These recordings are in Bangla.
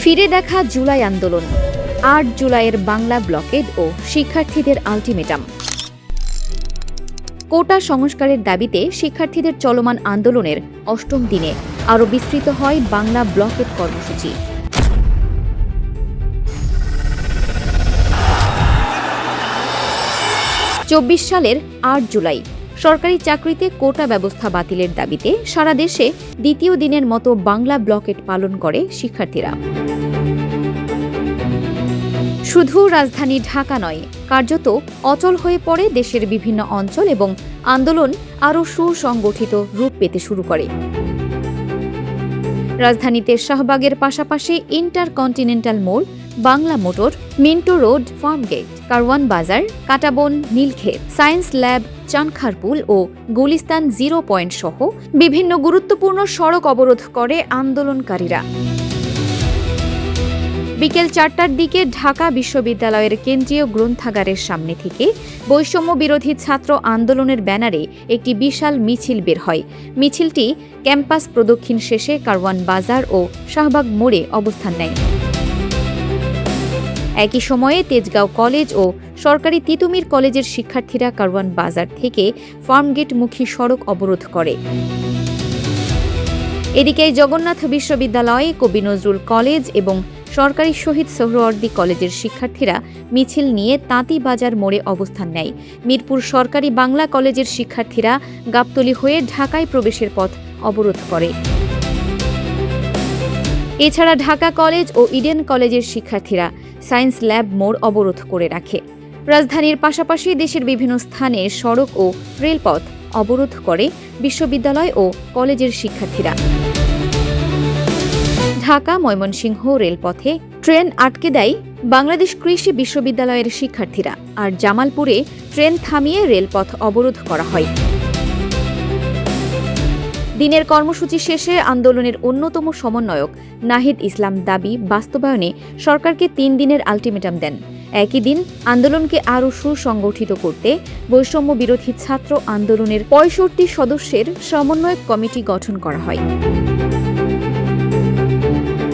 ফিরে দেখা জুলাই আন্দোলন, ৮ জুলাইয়ের বাংলা ব্লকেড ও শিক্ষার্থীদের আলটিমেটাম। কোটা সংস্কারের দাবিতে শিক্ষার্থীদের চলমান আন্দোলনের ৮ম দিনে আরও বিস্তৃত হয় বাংলা ব্লকেড কর্মসূচি। চব্বিশ সালের ৮ জুলাই সরকারি চাকরিতে কোটা ব্যবস্থা বাতিলের দাবিতে সারা দেশে দ্বিতীয় দিনের মতো বাংলা ব্লকেড পালন করে শিক্ষার্থীরা। শুধু রাজধানী ঢাকা নয়, কার্যত অচল হয়ে পড়ে দেশের বিভিন্ন অঞ্চল এবং আন্দোলন আরও সুসংগঠিত রূপ পেতে শুরু করে। রাজধানীতে শাহবাগের পাশাপাশি ইন্টারকন্টিনেন্টাল মোড়, Bangla motor, Minto road, Farmgate, Karwan বাজার, কাটাবন, নীলক্ষেত, সায়েন্স ল্যাব, চানখারপুল ও গুলিস্তান 0 পয়েন্ট সহ বিভিন্ন গুরুত্বপূর্ণ সড়ক অবরোধ করে আন্দোলনকারীরা। বিকেল 4টার দিকে ঢাকা বিশ্ববিদ্যালয়ের কেন্দ্রীয় গ্রন্থাগারের সামনে থেকে বৈষম্য বিরোধী ছাত্র আন্দোলনের ব্যানারে একটি বিশাল মিছিল বের হয়। মিছিলটি ক্যাম্পাস প্রদক্ষিণ শেষে কারওয়ান বাজার ও শাহবাগ মোড়ে অবস্থান নেয়। একই সময়ে তেজগাঁও কলেজ ও সরকারি তিতুমির কলেজের শিক্ষার্থীরা কারওয়ান বাজার থেকে ফার্মগেটমুখী সড়ক অবরোধ করে। এদিকে জগন্নাথ বিশ্ববিদ্যালয়, কবি নজরুল কলেজ এবং সরকারি শহীদ সোহরাওয়ার্দী কলেজের শিক্ষার্থীরা মিছিল নিয়ে তাঁতীবাজার মোড়ে অবস্থান নেয়। মিরপুর সরকারি বাংলা কলেজের শিক্ষার্থীরা গাবতলী হয়ে ঢাকায় প্রবেশের পথ অবরোধ করে। এছাড়া ঢাকা কলেজ ও ইডেন কলেজের শিক্ষার্থীরা সায়েন্স ল্যাব মোড় অবরোধ করে রাখে। রাজধানীর পাশাপাশি দেশের বিভিন্ন স্থানে সড়ক ও রেলপথ অবরোধ করে বিশ্ববিদ্যালয় ও কলেজের শিক্ষার্থীরা। ঢাকা ময়মনসিংহ রেলপথে ট্রেন আটকে দেয় বাংলাদেশ কৃষি বিশ্ববিদ্যালয়ের শিক্ষার্থীরা, আর জামালপুরে ট্রেন থামিয়ে রেলপথ অবরোধ করা হয়। দিনের কর্মসূচি শেষে আন্দোলনের অন্যতম সমন্বয়ক নাহিদ ইসলাম দাবি বাস্তবায়নে সরকারকে 3 দিনের আলটিমেটাম দেন। একই দিন আন্দোলনকে আরও সুসংগঠিত করতে বৈষম্য বিরোধী ছাত্র আন্দোলনের 65 সদস্যের সমন্বয়ক কমিটি গঠন করা হয়,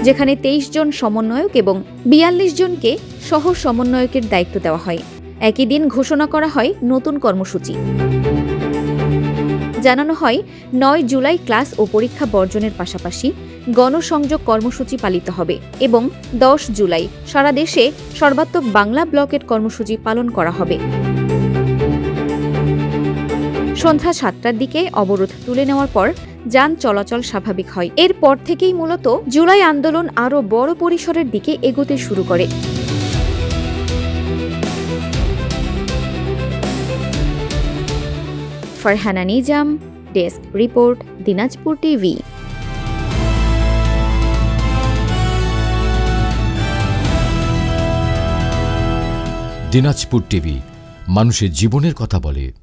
যেখানে 23 জন সমন্বয়ক এবং 42 জনকে সহ সমন্বয়কের দায়িত্ব দেওয়া হয়। একই দিন ঘোষণা করা হয় নতুন কর্মসূচি। জানানো হয় 9 জুলাই ক্লাস ও পরীক্ষা বর্জনের পাশাপাশি গণসংযোগ কর্মসূচি পালিত হবে এবং 10 জুলাই সারা দেশে সর্বাত্মক বাংলা ব্লকেড কর্মসূচি পালন করা হবে। সন্ধ্যা 7টার দিকে অবরোধ তুলে নেওয়ার পর যান চলাচল স্বাভাবিক হয়। এরপর থেকেই মূলত জুলাই আন্দোলন আরও বড় পরিসরের দিকে এগোতে শুরু করে। Farhana Nizam, desk report, Dinajpur TV. Dinajpur TV মানুষের জীবনের কথা বলে।